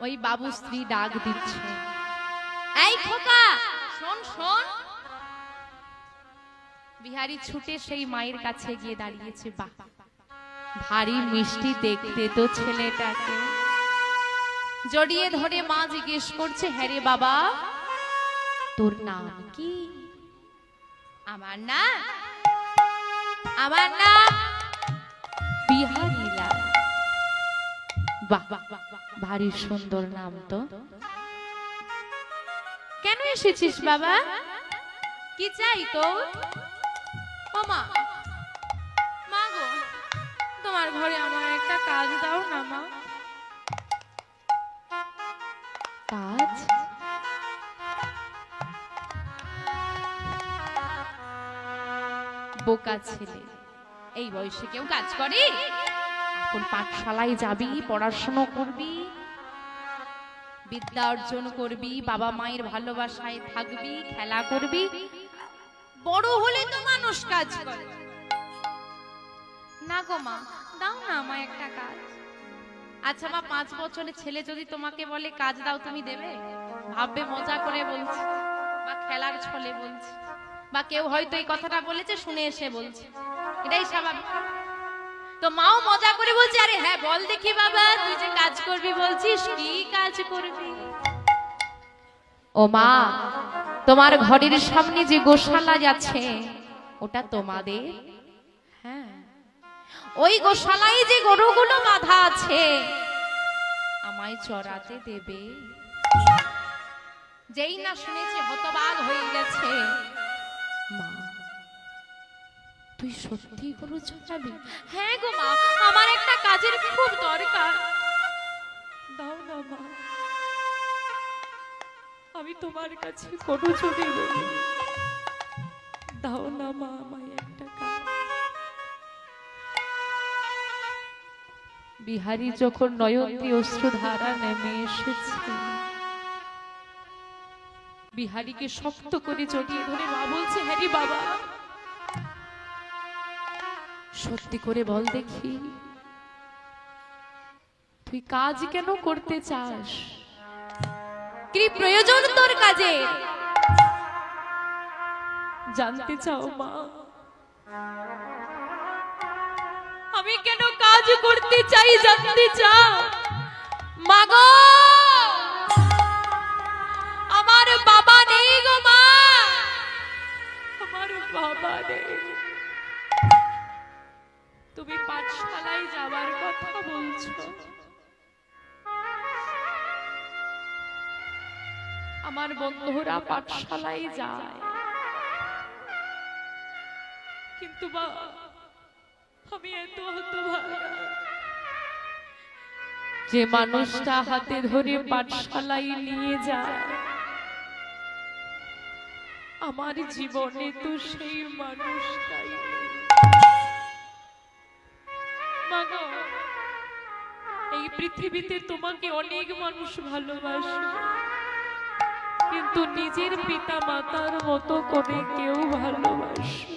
ওই বাবু স্ত্রী ডাক দিচ্ছে, এই খোকা শোন শোন। বিহারী ছুটে সেই মায়ের কাছে গিয়ে দাঁড়িয়েছে। বাহ, ভারী মিষ্টি দেখতে তো ছেলেটাকে। জড়িয়ে ধরে মা জিজ্ঞেস করছে, হ্যাঁ রে বাবা, তোর নাম কি? আমার নাম বিহারী লাল। বাহ, ভারী সুন্দর নাম তো। কেন এসেছিস বাবা? কি চাই তো? ও মা, মা গো, তোমার ঘরে আমার একটা কাজ দাও না মা। কাজ? বোকা ছেলে, এই বয়সে কেউ কাজ করে? এখন পাঠশালায় যাবি, পড়াশোনা করবি, বিদ্যা অর্জন করবি, বাবা মায়ের ভালোবাসায় থাকবি, খেলা করবি, বড় হলে তো মানুষ কাজ করে। না গো মা, দাও না আমায় একটা কাজ। আচ্ছা মা, 5 বছরের ছেলে যদি তোমাকে বলে কাজ দাও, তুমি দেবে? ভাববে মজা করে বলছি, বা খেলার ছলে বলছি, বা কেউ হয়তো এই কথাটা বলেছে শুনে এসে বলছে, এটাই স্বাভাবিক। তো মাও মজা করে বলছে, আরে হ্যাঁ বল দেখি বাবা, তুই যে কাজ করবি বলছিস, কি কাজ করবি? ও মা, তোমার ঘরের সামনে যে গোশালা যাচ্ছে ওটা তোমাদের? হ্যাঁ। ওই গোশালায় যে গরুগুলো বাঁধা আছে আমায় চড়াতে দেবে? যেই না শুনেছে হতবাক হয়ে গেছে। মা, তুই সত্যি গরু চড়াবি? হ্যাঁ গো মা, আমার একটা কাজের খুব দরকার। দাও না মা, আমি তোমার কাছে গরু চড়িয়ে বলি, দাও না মা আমায় একটা কাজ। বিহারী যখন নয়নী অশ্রুধারা নেমে এসেছে, বিহারীকে শক্ত করে জড়িয়ে ধরে মা বলছে, হ্যাঁ রে বাবা, সত্যি করে বল দেখি, তুই কাজ কেন করতে চাস? কি প্রয়োজন তোর কাজে? জানতে চাও মা? আমি কেন কাজ করতে চাই জানতে চাও? মা গো, আমার বাবা নেই গো মা, আমার বাবা নেই। তুমি পাঠশালায় যাওয়ার কথা বলছো, আমার বন্ধুরা পাঠশালায় যায়, কিন্তু বাবা আমি এত হতভাগা, যে মানুষটা হাতে ধরে পাঠশালায় নিয়ে যায় আমার জীবনে তো সেই মানুষটাই নেই। মা গো, এই পৃথিবীতে তোমাকে অনেক মানুষ ভালোবাসে, কিন্তু নিজের পিতা মাতার মতো করে কেউ ভালোবাসে।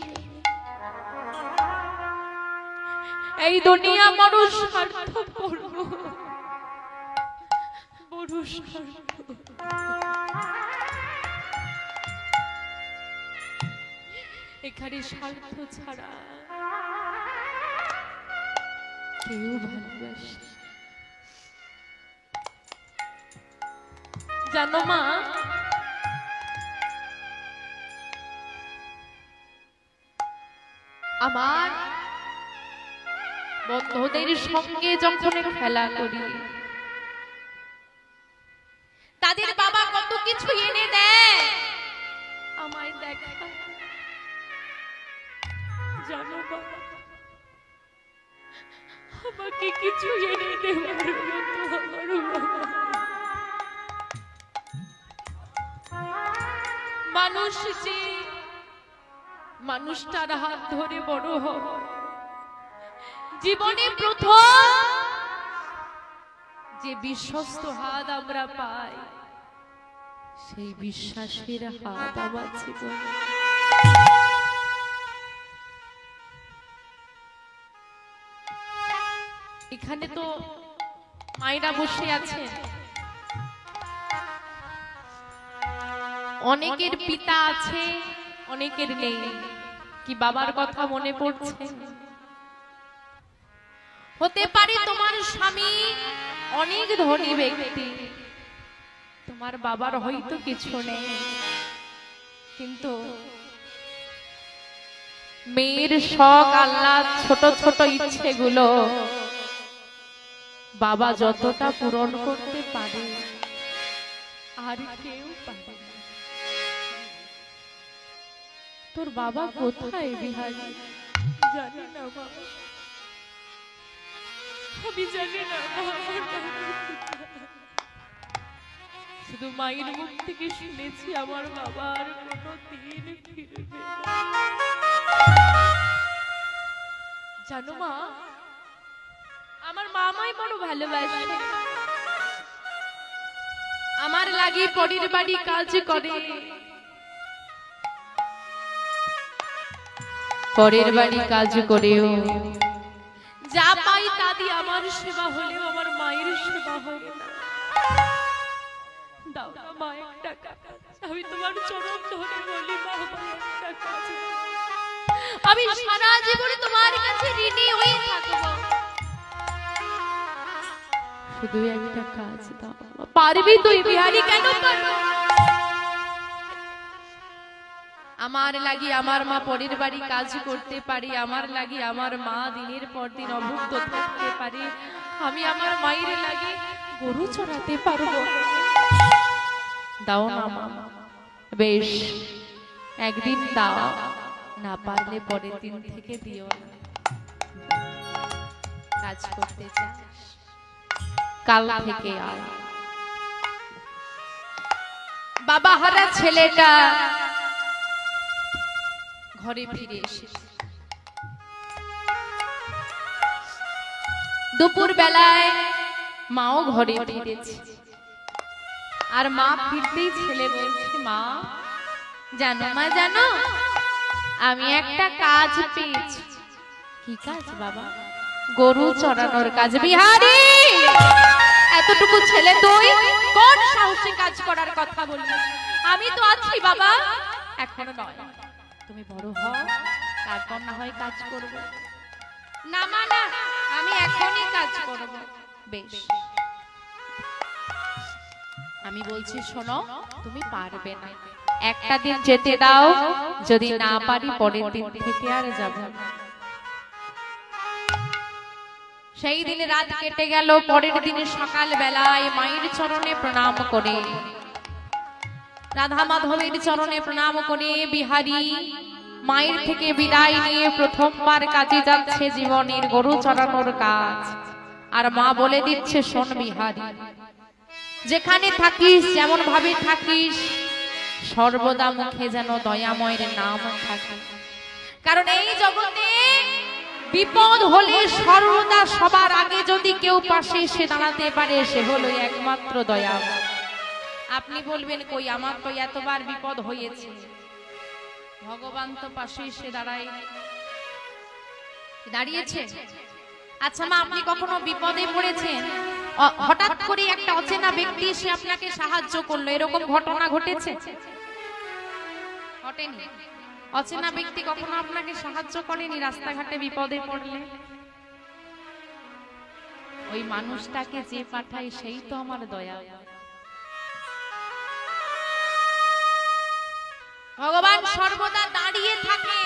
এই দুনিয়া মানুষ স্বার্থপর, বড় স্বার্থপর। এখানে স্বার্থ ছাড়া কেউ ভালোবাসে। জানো মা, আমার বন্ধুদের সঙ্গে যখন খেলা করি, তাদের বাবা কত কিছু এনে দেয় আমায় দেখা। জানো বাবা, আমাকে কিছু এনে দেওয়ার মতো আমার বাবা। মানুষ যে মানুষটার হাত ধরে বড় হয়, জীবনে প্রথম যে বিশ্বস্ত হাত আমরা পাই, সেই বিশ্বাসের হাত আমার জীবনে। এখানে তো মায়েরা বসে আছেন, অনেকের পিতা আছে, অনেকের নেই। কি বাবার কথা মনে পড়ছে? হতে পারে তোমার স্বামী অনেক ধনী ব্যক্তি, তোমার বাবার হয়তো কিছু নেই, কিন্তু মেয়ের শখ আহ্লাদ ছোট ছোট ইচ্ছেগুলো বাবা যতটা পূরণ করতে পারে আর কেউ পারে না। তোর বাবা কোথায় বিহারী? জানি না বাবা, আমি জানি না বাবা। শুধু মায়ের মুখ থেকে শুনেছি আমার বাবা আর কোনোদিন ফিরবে না। জানো মা, আমার মামাই বড় ভালোবাসে, আমার লাগি পরের বাড়ি কাজ করে, পরের বাড়ি কাজ করেও যা পাই তা দিয়ে আমার সেবা হলেও আমার মায়ের সেবা হয় না। দাও না মা একটা কাজ, আমি তোমার চরণ ধরে বলি মা একটা কাজ, আমি সারা জীবন তোমার কাছে ঋণী হয়ে থাকব, শুধু একটা কাজ দাও। পারবি তুই বিহারী? কেন পারবি? আমার লাগি আমার মা পরের বাড়ি কাজ করতে পারি, আমার লাগি আমার মা দিনের পর দিন অভুক্ত থাকতে পারে, আমি আমার মায়ের লাগি গরু চড়াতে পারবো? দাও না মা, বেশ একদিন দাও, না পারলে পরের দিন থেকে দিও না। কাজ করতে চাস কাল থেকে আয়। বাবা হারা ছেলেটা ঘরে ফিরে এসে দুপুর বেলায় মাও ঘরে ফিরেছে, আর মা ফিরতেই ছেলে বলছে, মা জানো মা জানো, আমি একটা কাজ পেয়েছি। কি কাজ বাবা? গরু চড়ানোর কাজ। বিহারী, এতটুকু ছেলে তুই কোন সাহসে কাজ করার কথা বললি? আমি তো আছি বাবা। এখনো নয়, তুমি বড় হও, তারপর না হয় কাজ করবে। না মা না, আমি এখনই কাজ করব। বেশ, আমি বলছি শোনো, তুমি পারবে না, একটা দিন যেতে দাও, যদি না পারি পরের দিন থেকে আর যাব না। সেই দিন রাত কেটে গেল, পরের দিন সকাল বেলায় মায়ের চরণে প্রণাম করে, রাধা মাধবের চরণে প্রণাম করে বিহারী মায়ের থেকে বিদায় নিয়ে প্রথমবার কাজে যাচ্ছে, জীবনের গরু চড়ানোর কাজ। আর মা বলে দিচ্ছে, শোন বিহারী, যেখানে থাকিস, যেমন ভাবে থাকিস, সর্বদা মুখে যেন দয়াময়ের নাম থাকে, কারণ এই জগতে বিপদ হলে সর্বদা সবার আগে যদি কেউ পাশে এসে দাঁড়াতে পারে, সে হলো একমাত্র দয়াময়। আপনি বলবেন, কই আমার তো এতবার বিপদ হয়েছে, ভগবান তো পাশে এসে দাঁড়িয়েছে। আচ্ছা মা, আপনি কখনো বিপদে পড়েছেন, হঠাৎ করে একটা অচেনা ব্যক্তি এসে আপনাকে সাহায্য করলো, এরকম ঘটনা ঘটেছে? ঘটেনি? অচেনা ব্যক্তি কখনো আপনাকে সাহায্য করেনি রাস্তাঘাটে বিপদে পড়লে? ওই মানুষটাকে যে পাঠায় সেই তো আমার দয়া। ভগবান সর্বদা দাঁড়িয়ে থাকে।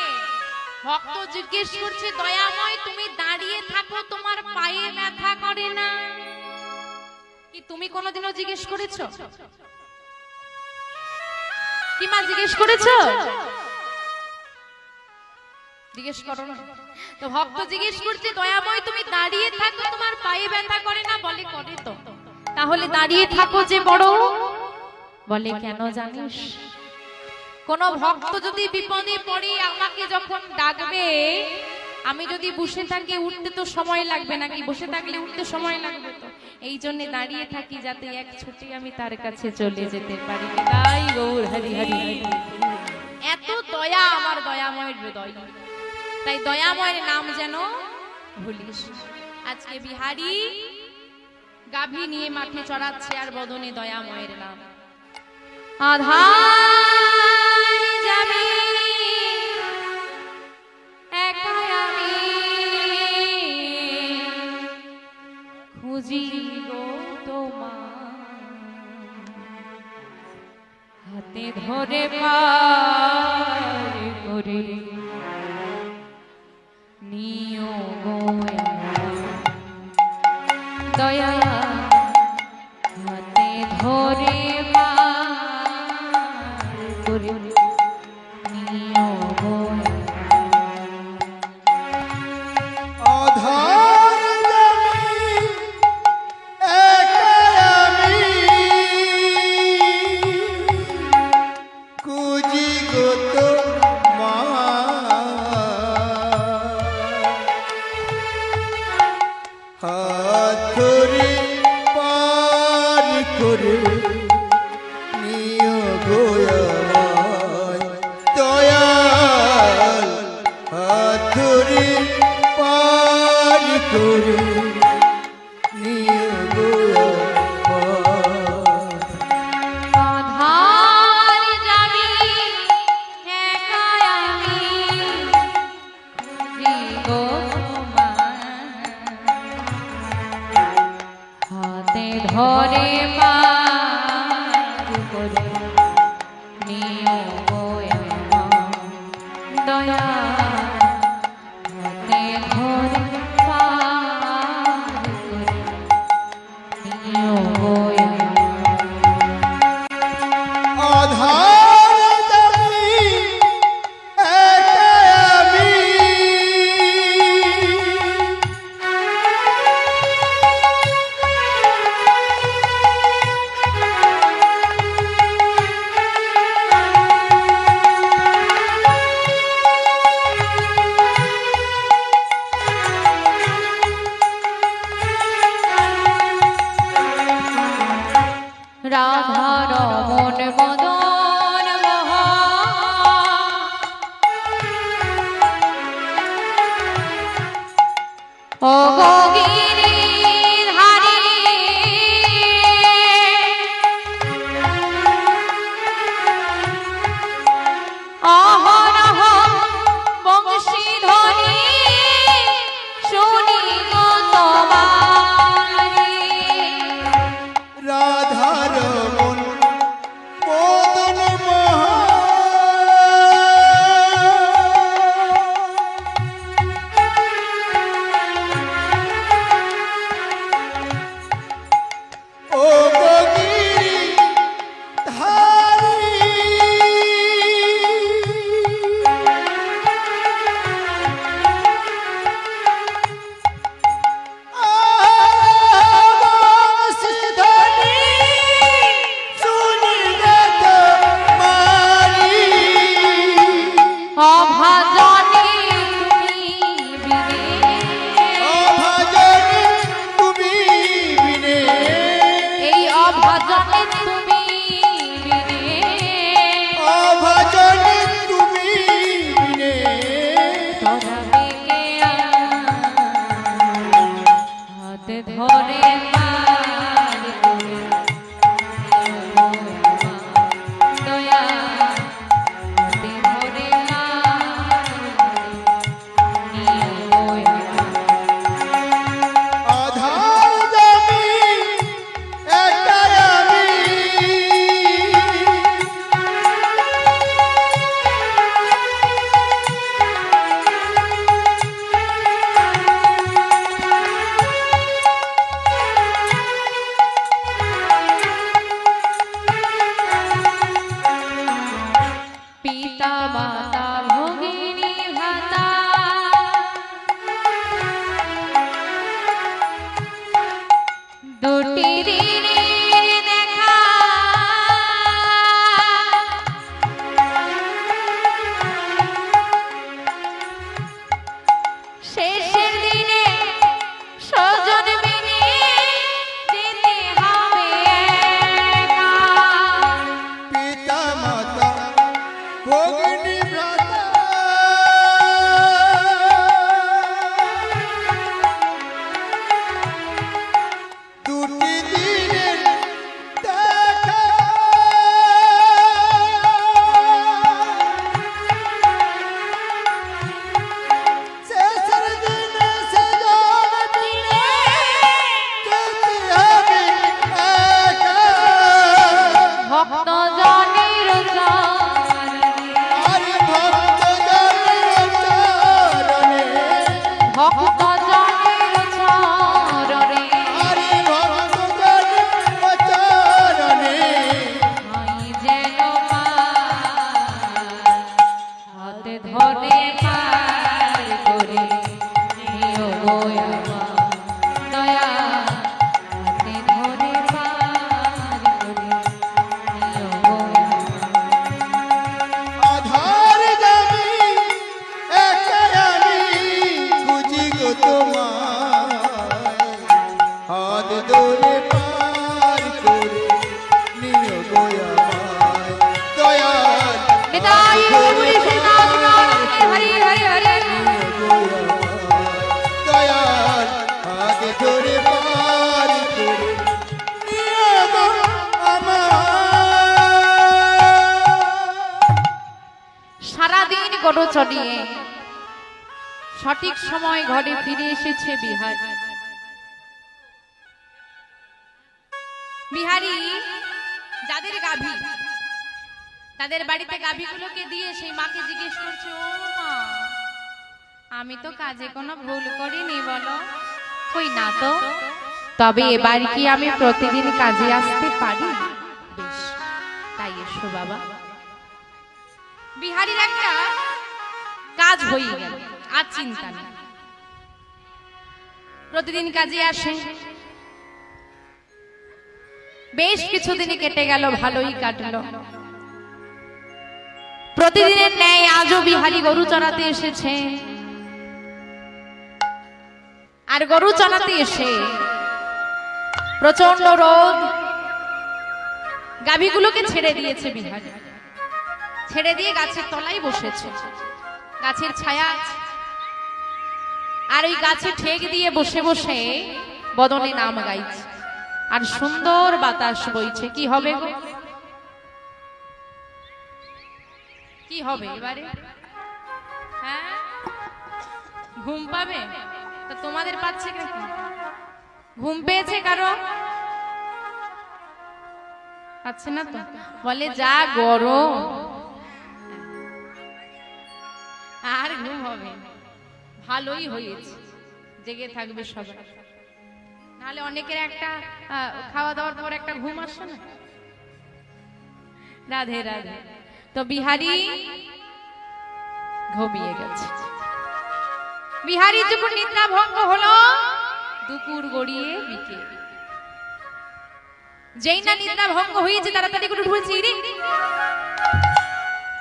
ভক্ত জিজ্ঞেস করছে, দয়াময় তুমি দাঁড়িয়ে থাকো, তোমার পায়ে ব্যথা করে না? কি তুমি কোনোদিনও জিজ্ঞেস করেছো? কি মা জিজ্ঞেস করেছো? জিজ্ঞেস করো না। তো ভক্ত জিজ্ঞেস করছে, দয়াময় তুমি দাঁড়িয়ে থাকো, তোমার পায়ে ব্যথা করে না? বলে করে তো। তাহলে দাঁড়িয়ে থাকো যে বড়? বলে কেন জানিস, কোন ভক্ত যদি বিপদে পড়ে আমাকে যখন ডাকবে, আমি যদি বসে থাকি উঠতে তো সময় লাগবে নাকি? বসে থাকলে উঠতে সময় লাগবে তো, এই জন্য দাঁড়িয়ে থাকি যাতে এক ছুটে আমি তার কাছে চলে যেতে পারি। তাই গৌর হরি হরি, এত দয়া আমার দয়াময়ের হৃদয়। তাই দয়াময়ের নাম যেন ভুলিস। আজকে বিহারী গাভী নিয়ে মাঠে চড়াচ্ছে আর বদনে দয়াময়ের নাম। আধার তোমার হাতে ধরে পার করে নিও গো দয়া হাতে ধরে পার করে নিও গো ধরে পার করে নিও গো দয়া হাতে ধরে পার করে নিও গো রাধা রমণ মদন মোহন ও গিরিধারী অহরহ বংশীধ্বনি শুনি গো তোমারি রাধারমণ মদন মোহন ও গিরিধারী ধরে দয়া ধরে আধার জমি একাই আমি গরু চড়িয়ে সঠিক সময় ঘরে ফিরে এসেছে বিহারী। বিহারী যাদের গাভী, তাদের বাড়িতে গাভীগুলোকে দিয়ে সেই মাকে জিজ্ঞেস করছে, ও মা, আমি তো কাজে কোনো ভুল করিনি বলো? কই না তো। তবে এবার কি আমি প্রতিদিন কাজে আসতে পারি? বেশ, তাই এসো বাবা। বিহারীর একটা কাজ হয়ে গেল, আর চিন্তা নেই। প্রতিদিন কাজে আসে, বেশ কিছুদিন কেটে গেল, ভালোই কাটলো। প্রতিদিনের ন্যায় আজও বিহারী গরু চড়াতে এসেছে। আর গরু চড়াতে এসে প্রচন্ড রোদ, গাভীগুলোকে ছেড়ে দিয়েছে বিহারী। ছেড়ে দিয়ে গাছের তলায় বসেছে, গাছের ছায়া আছে। আর ওই গাছে ঠেক দিয়ে বসে বসে বদনে নাম গাইছে, আর সুন্দর বাতাস বইছে। কি হবে গো, কি হবে এবারে? হ্যাঁ, ঘুম পাবে? তো তোমাদের পাচ্ছে কেন? ঘুম পেয়েছে কারো? পাচ্ছে না তো? বলে যা গরম, আর ঘুম হবে? ভালোই হয়েছে, জেগে থাকবে সবাই। নাহলে অনেকের একটা খাওয়া দাওয়ার পর একটা ঘুম আসে না। রাধে রাধে। তো বিহারী ঘুমিয়ে গেছে। বিহারী যখন নিদ্রা ভঙ্গ হলো, দুপুর গড়িয়ে বিকেল। যেই না নিদ্রা ভঙ্গ হয়েছে, তাড়াতাড়ি করে উঠেছে, রে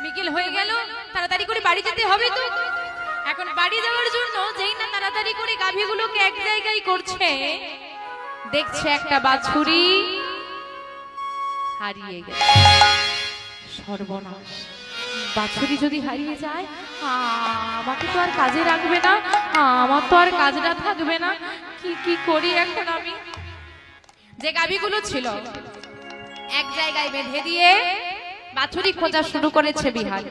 বিকেল হয়ে গেল, তাড়াতাড়ি করে বাড়ি যেতে হবে। তো এখন বাড়ি যাওয়ার জন্য যেই না তাড়াতাড়ি করে গাভীগুলোকে এক জায়গায় করছে, দেখছে একটা বাছুরি হারিয়ে গেছে। সর্বনাশ, বাছুরি যদি হারিয়ে যায়, আমাকে তো আর কাজে রাখবে না, আমার তো আর কাজটা থাকবে না। কি করি এখন আমি? যে গাভীগুলো ছিল এক জায়গায় বেঁধে দিয়ে বাছুরি খোঁজা শুরু করেছে বিহারী।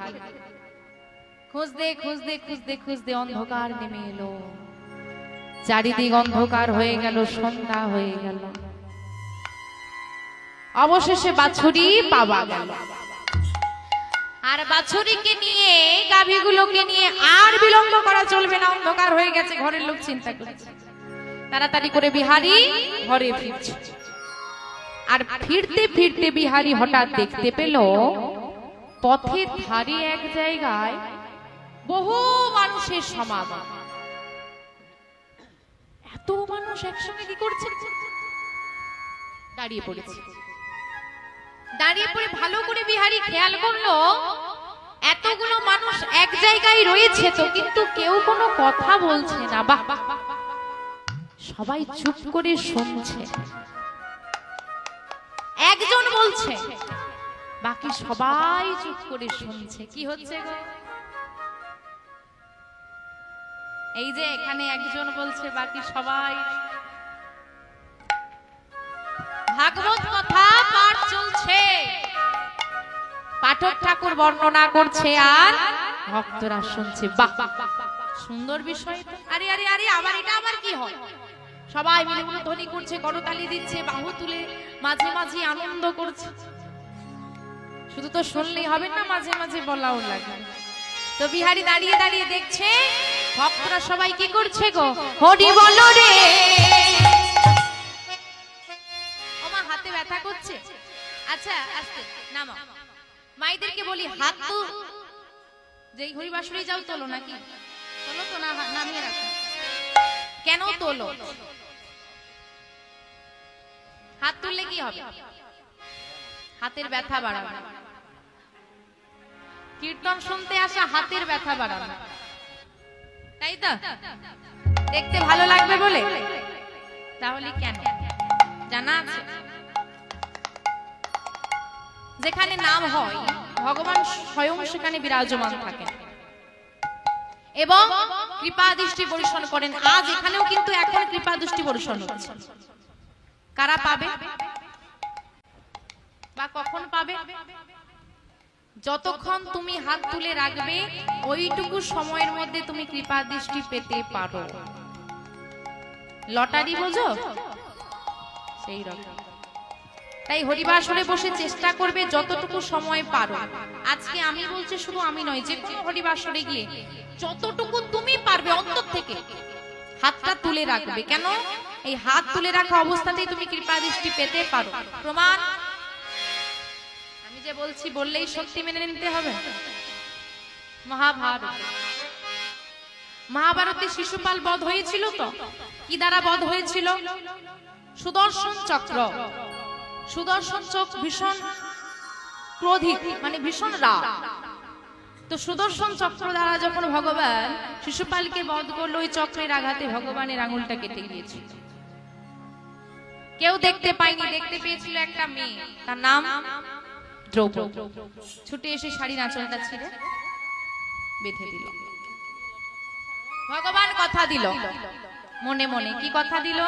খুঁজতে খুঁজতে খুঁজতে খুঁজতে অন্ধকার নেমে এলো, চারিদিক অন্ধকার হয়ে গেল, সন্ধ্যা হয়ে গেল। অবশেষে বাছুরি পাওয়া গেল। আর বাছুরিকে নিয়ে, গাভীগুলোকে নিয়ে আর বিলম্ব করা চলবে না, অন্ধকার হয়ে গেছে। ঘরের লোক চিন্তা করছে, তাড়াতাড়ি করে বিহারী ঘরে ফিরছে। আর ফিরতে ফিরতে বিহারী হঠাৎ দেখতে পেল, পথের ধারে এক জায়গায় বহু মানুষের সমাগম। এত মানুষ একসঙ্গে কি করছে? দাঁড়িয়ে পড়েছে। দাঁড়িয়ে পড়ে ভালো করে বিহারী খেয়াল করলো, এতগুলো মানুষ এক জায়গায় রয়েছে তো, কিন্তু কেউ কোনো কথা বলছে না। বাহ, সবাই চুপ করে শুনছে। একজন বলছে, বাকি সবাই চুপ করে শুনছে। কি হচ্ছে গো? এই যে এখানে একজন বলছে, বাকি সবাই। ভাগবত কথা পাঠ চলছে, পাঠক ঠাকুর বর্ণনা করছে আর ভক্তরা শুনছে। বাহ, সুন্দর বিষয়। আরে আরে আরে, আবার এটা আবার কি হয়? সবাই মিলে ধ্বনি করছে, করতালি দিচ্ছে, বাহু তুলে মাঝে মাঝে আনন্দ করছে। শুধু তো শুনলেই হবে না, মাঝে মাঝে বলাও লাগে। তো বিহারী দাঁড়িয়ে দাঁড়িয়ে দেখছে ভক্তরা সবাই কি করছে গো, হরি বলো রে। ওমা, হাতে ব্যথা করছে। আচ্ছা, আস্তে নামা। মাইদেরকে বলি, হাত তো যেই হরি বাসুরি যাও তোলো নাকি? তোলো তো না, নামিয়ে রাখো। কেন তোলো? হাত তুললে কি হবে? হাতের ব্যথা বাড়াবে। কীর্তন শুনতে আসা হাতের ব্যথা বাড়াবে, তাই তো? দেখতে ভালো লাগবে বলে? তাহলে কেন জানা আছে? যেখানে নাম হয়, ভগবান স্বয়ং সেখানে বিরাজমান থাকেন এবং কৃপা দৃষ্টি বর্ষণ করেন। আজ এখানেও কিন্তু এখন কৃপা দৃষ্টি বর্ষণ হচ্ছে। কারা পাবে বা কখন পাবে? যতক্ষণ তুমি হাত তুলে রাখবে ওইটুকু সময়ের মধ্যে তুমি কৃপা দৃষ্টি পেতে পারো। লটারি বোঝো সেই রকম। তাই হরিবাসরে বসে চেষ্টা করবে যতটুকু সময় পারো। আজকে আমি বলছি, শুধু আমি নয়, যে কোনো হরিবাসরে গিয়ে যতটুকু তুমি পারবে অন্তর থেকে হাতটা তুলে রাখবে। কেন? এই হাত তুলে রাখা অবস্থাতেই তুমি কৃপা দৃষ্টি পেতে পারো। প্রমাণ আমি যে বলছি, বললেই সত্যি মেনে নিতে হবে। মহাভারতে শিশুপাল বধ হয়েছিল তো, কি দ্বারা বধ হয়েছিল? সুদর্শন চক্র। সুদর্শন চক্র ভীষণ ক্রোধিত, মানে ভীষণ রাগ। তো সুদর্শন চক্র দ্বারা যখন ভগবান শিশুপালকে বধ করলো, ওই চক্রের আঘাতে ভগবানের আঙুলটা কেটে গিয়েছিল। কেউ দেখতে পায়নি, দেখতে পেয়েছিল একটা মেয়ে, তার নাম দ্রৌপদী। ছুটে এসে শাড়ির আঁচলটা ছিঁড়ে বেঁধে দিল। ভগবান কথা দিল মনে মনে। কি কথা দিল?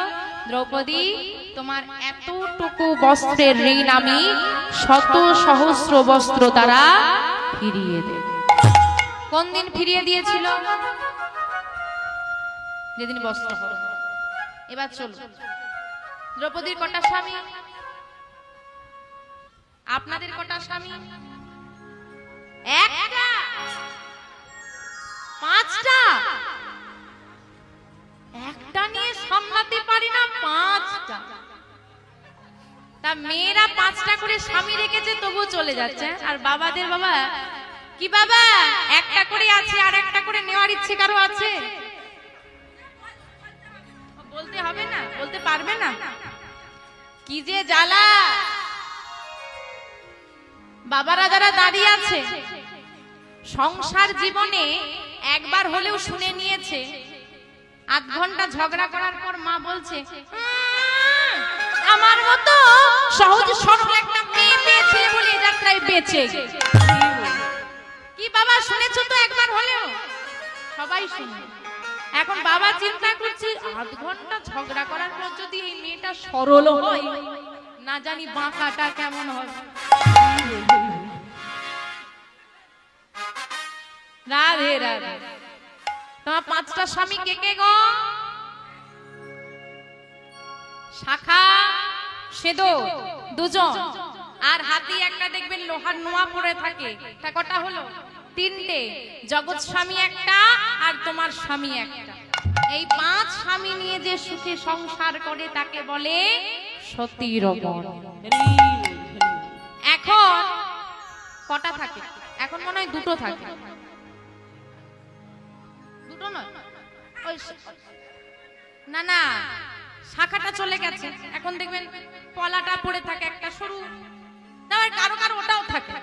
দ্রৌপদী, তোমার এতটুকু বস্ত্রের ঋণ আমি শত সহস্র বস্ত্র দ্বারা ফিরিয়ে দেব। কোন দিন ফিরিয়ে দিয়েছিল? যেদিন বস্ত্র হরণ। এবার চলো, দ্রৌপদীর কটা স্বামী? আপনাদের কটা স্বামী? একটা? পাঁচটা? একটা নিয়ে সামলাতে পারি না, পাঁচটা। তা মেয়েরা পাঁচটা করে স্বামী রেখেছে, তবু চলে যাচ্ছে। আর বাবাদের বাবা কি, বাবা একটা করে আছে, আর একটা করে নেওয়ার ইচ্ছে কারো আছে? বলতে হবে না, বলতে পারবে না? কি যে জ্বালা! বাবারা যারা দাঁড়িয়ে আছে, সংসার জীবনে একবার হলেও শুনে নিয়েছে, আধ ঘন্টা ঝগড়া করার পর মা বলছে, আমার মতো সহজ সরল একটা মেয়ে পেয়েছে বলে যাত্রায় বেঁচে। কি বাবা, শুনেছো তো একবার হলেও? সবাই শুনে। এখন বাবা চিন্তা করছে, আধ ঘন্টা ঝগড়া করার পর যদি এই মেয়েটা সরল হয়, না জানি বাঁকাটা কেমন হবে। রাধে রাধে। তোমার পাঁচটা স্বামী কে কে গো? শাখা, সেদো দুজন, আর হাতি একটা দেখবেন লোহার নোয়া পড়ে থাকে। তা কটা হলো? তিনটে। জগৎ স্বামী একটা, আর তোমার স্বামী একটা। এই পাঁচ স্বামী নিয়ে যে সুখে সংসার করে তাকে বলে সতীর বর। এখন কটা থাকে? এখন মনে হয় দুটো থাকে। দুটো নয়, না না, শাখাটা চলে গেছে। এখন দেখবেন পলাটা পড়ে থাকে একটা সরু, কারো কারো ওটাও থাকে।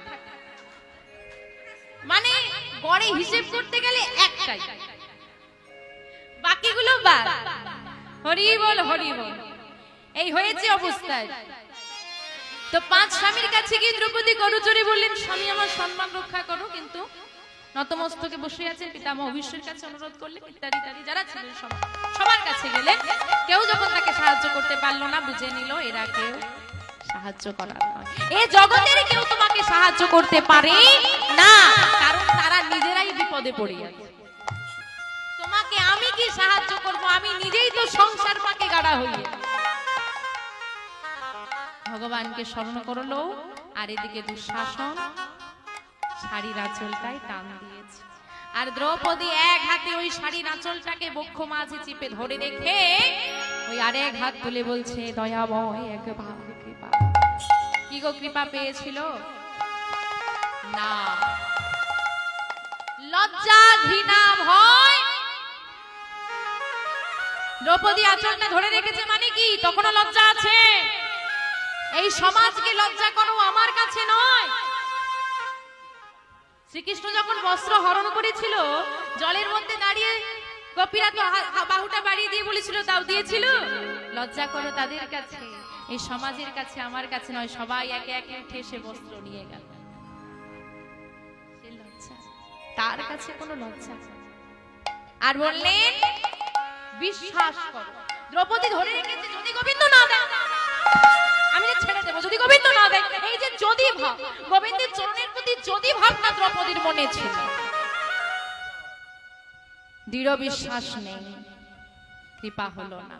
মানে গড়ে হিসেব করতে গেলে একটাই, বাকিগুলো বাদ। হরি বল, হরি বল। এই হয়েছে অবস্থায়। তো পাঁচ স্বামীর কাছে গিয়ে দ্রৌপদী করজোড়ে বললেন, স্বামী আমার সম্মান রক্ষা করো। কিন্তু নতমস্তকে বসে আছেন, পিতামহ ভীষ্মের কাছে অনুরোধ করলেন, ইত্যাদি ইত্যাদি যারা ছিলেন সবার কাছে গেলেন। কেউ যখন তাকে সাহায্য করতে পারলো না, বুঝে নিল এরা কেউ সাহায্য করার নয়। এই জগতের কেউ তোমাকে সাহায্য করতে পারে না, কারণ তারা নিজেরাই বিপদে পড়ে আছে। তোমাকে আমি কি সাহায্য করব? আমি নিজেই তো সংসার পাকে গাড়া হই। ভগবানকে স্মরণ করলো, আর এদিকে দুঃশাসন শাড়ির আঁচলটাই টান দিয়েছে। আর দ্রৌপদী এক হাতে ওই শাড়ির আঁচলটাকে বক্ষ মাঝে চিপে ধরে রেখে ওই আরেক হাত তুলে বলছে, দয়াময় একবার কৃপা। কি গো কৃপা পেয়েছিল? না, লজ্জা, ঘৃণা, ভয়। দ্রৌপদী আঁচলটা ধরে রেখেছে মানে কি? তখনও লজ্জা আছে। এই সমাজকে লজ্জা করো, আমার কাছে নয়। শ্রীকৃষ্ণ যখন বস্ত্র হরণ করেছিল, জলের মধ্যে দাঁড়িয়ে গোপীরা তো বাহুটা বাড়িয়ে দিয়ে বলেছিল, দাও দিয়েছিল। লজ্জা করো তাদের কাছে, এই সমাজের কাছে, আমার কাছে নয়। সবাই একে একে উঠে সে বস্ত্র নিয়ে গেল। তার কাছে কোনো লজ্জা। আর বললেন, বিশ্বাস করো। দ্রৌপদী ধরে রেখেছে, যদি গোবিন্দ না দেয় আমি যে ছেড়ে দেবো, যদি গোবিন্দ না দেয়। এই যে যদি ভাব, গোবিন্দের চরণের প্রতি যদি ভাবনা দ্রৌপদীর মনে ছিল, দৃঢ় বিশ্বাস নেই, কৃপা হলো না,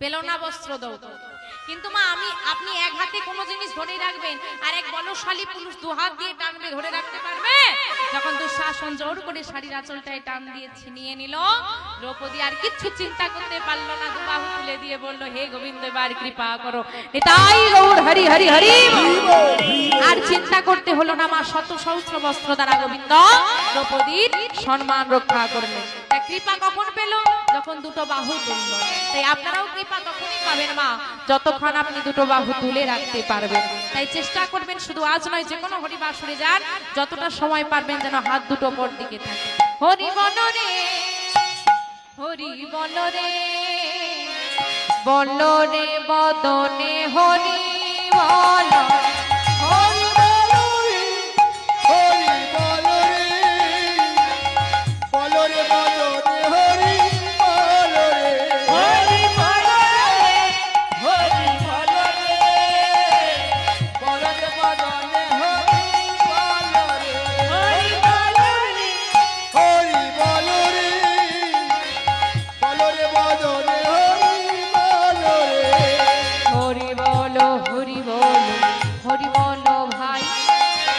পেল না বস্ত্র দৌত। কিন্তু মা আপনি এক হাতে কোনো জিনিস ধরে রাখবেন আর এক বলশালী পুরুষ দু হাত দিয়ে টানবে, ধরে রাখতে পারবে? যখন দুঃশাসন জোর করে শাড়ির আঁচলটায় টান দিয়ে ছিনিয়ে নিল, দ্রৌপদী আর কিচ্ছু চিন্তা করতে পারলো না, দুবাহু তুলে দিয়ে বলল, হে গোবিন্দ এবার কৃপা করো, নিতাই গৌর হরি হরি হরি। আর চিন্তা করতে হলো না, মা শত সহস্র বস্ত্র দ্বারা গোবিন্দ দ্রৌপদীর সম্মান রক্ষা করলেন। কৃপা কখন পেল? যখন দুটো বাহু তুলল। তাই আপনারাও কৃপা তখনই পাবেন মা, যতক্ষণ আপনি দুটো বাহু তুলে রাখতে পারবেন। তাই চেষ্টা করবেন, শুধু আজ নয়, যে কোনো হরিবাসরে যান, যতটা সময় পারবেন যেন হাত দুটো ওপর দিকে থাকে। হরি বল রে, হরি বল রে, বল রে বদনে হরি বল। হরি বলো রে, হরি বলো রে, বলো রে বদনে হরি বলো রে, হরি বলো রে, হরি বলো রে, বলো রে বদনে হরি বলো রে, হরি বলো রে, হরি বলো রে, বলো রে বদনে হরি বলো রে। হরি বলো, হরি বলো, হরি বলো ভাই,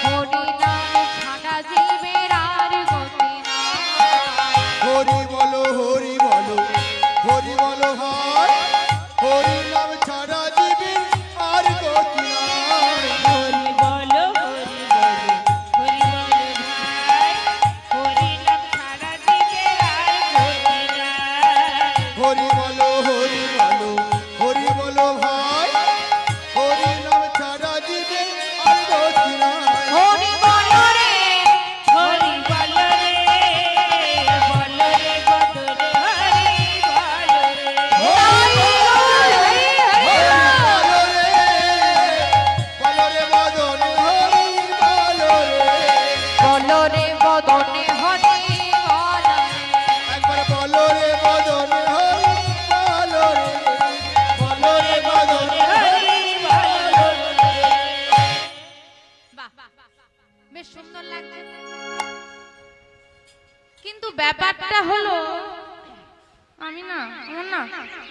হরি নাম ছাড়া জীবের আর গতি নাই। হরি বলো, হরি বলো, হরি বলো ভাই, হরি নাম ছাড়া জীবের আর গতি নাই। হরি বলো, হরি বলো, হরি বলো ভাই, হরি নাম ছাড়া জীবের আর গতি নাই। হরি বলো, হরি বলো, হরি বলো ভাই, হরি নাম ছাড়া জীবের আর গতি নাই। হরি বলো রে, হরি বলো রে, বলো রে বদনে হরি বলো রে। হরি হরি হরি বলো রে, বলো রে বদনে হরি বলো রে, বলো রে বদনে হরি বলো। একবার বলো রে বদনে হরি বলো রে, বলো রে বদনে হরি বলো রে। বাহ, বেশ সুন্দর লাগছে। কিন্তু ব্যাপারটা হলো, আমি না, আমার না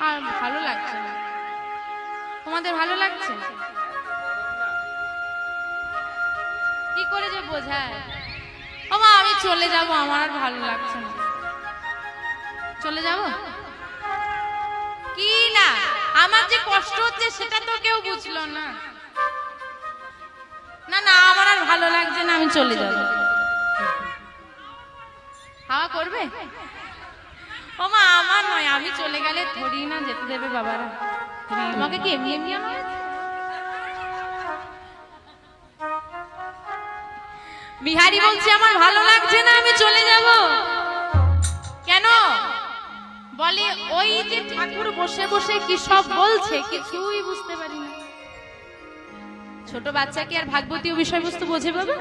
আর ভালো লাগছে না। তোমাদের ভালো লাগছে? কি করে যে বোঝায়? ও মা, আমি চলে যাব, আমার আর ভালো লাগছে না। চলে যাব? কি না, আমার যে কষ্ট হচ্ছে সেটা তো কেউ বুঝলো না। না না, আমার আর ভালো লাগছে না, আমি চলে যাব। হাওয়া করবে? ও মা, আমার নয়, আমি চলে গেলে থোড়ি না যেতে দেবে বাবারা। তোমাকে কি এমনি এমনি আমার? বিহারি বলছে আমার ভালো লাগছে না, আমি চলে যাব। কেন? বলে ওই যে ঠাকুর বসে বসে কি সব বলছে, কিছুই বুঝতে পারি না। ছোট বাচ্চা কি আর ভাগবতীয় বিষয়বস্তু বোঝে বাবা?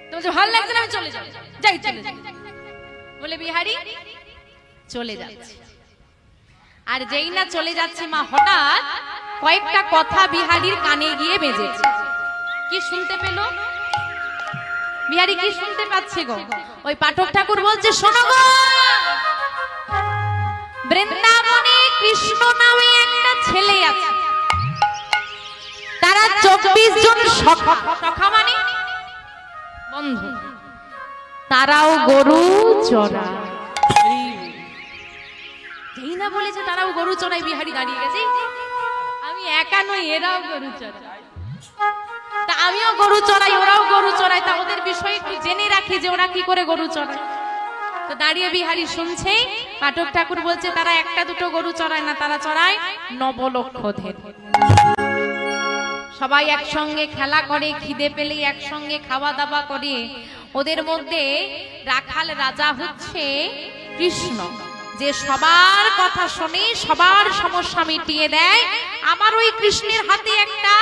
তো বলছে ভালো লাগছে না, আমি চলে যাব। যাই চলে যাই। বলে বিহারি চলে যাচ্ছে। আর যেই না চলে যাচ্ছে মা, হঠাৎ কয়েকটা কথা বিহারীর কানে গিয়ে বেজেছে। কি শুনতে পেল? বিহারি কি শুনতে পাচ্ছে গো? ওই পাঠক ঠাকুর বলছে, শোনো গো, বৃন্দাবনে কৃষ্ণ নামে একটা ছেলে আছে, তারা 24 জন সখা, সখা মানে বন্ধু, তারাও গরু চড়ায়। যেই না বলেছে তারাও গরু চড়ায়, বিহারি দাঁড়িয়ে গেছে, আমি একা নই, এরাও গরু চড়ায়। তা আমিও গরু চড়াই, ওরাও গরু চড়ায়, তা ওদের বিষয়ে একটু জেনে রাখি যে ওরা কি করে গরু চড়ায়। তো দাঁড়িয়ে বিহারি শুনছে, পাঠক ঠাকুর বলছে তারা একটা দুটো গরু চড়ায় না, তারা চড়ায় 9 লক্ষ ধের। সবাই একসঙ্গে খেলা করে, খিদে পেলে একসঙ্গে খাওয়া দাওয়া করে। ওদের মধ্যে রাখাল রাজা হচ্ছে কৃষ্ণ, যে সবার কথা শুনে সবার সমস্যা মিটিয়ে দেয়। আমার ওই কৃষ্ণের হাতে একটা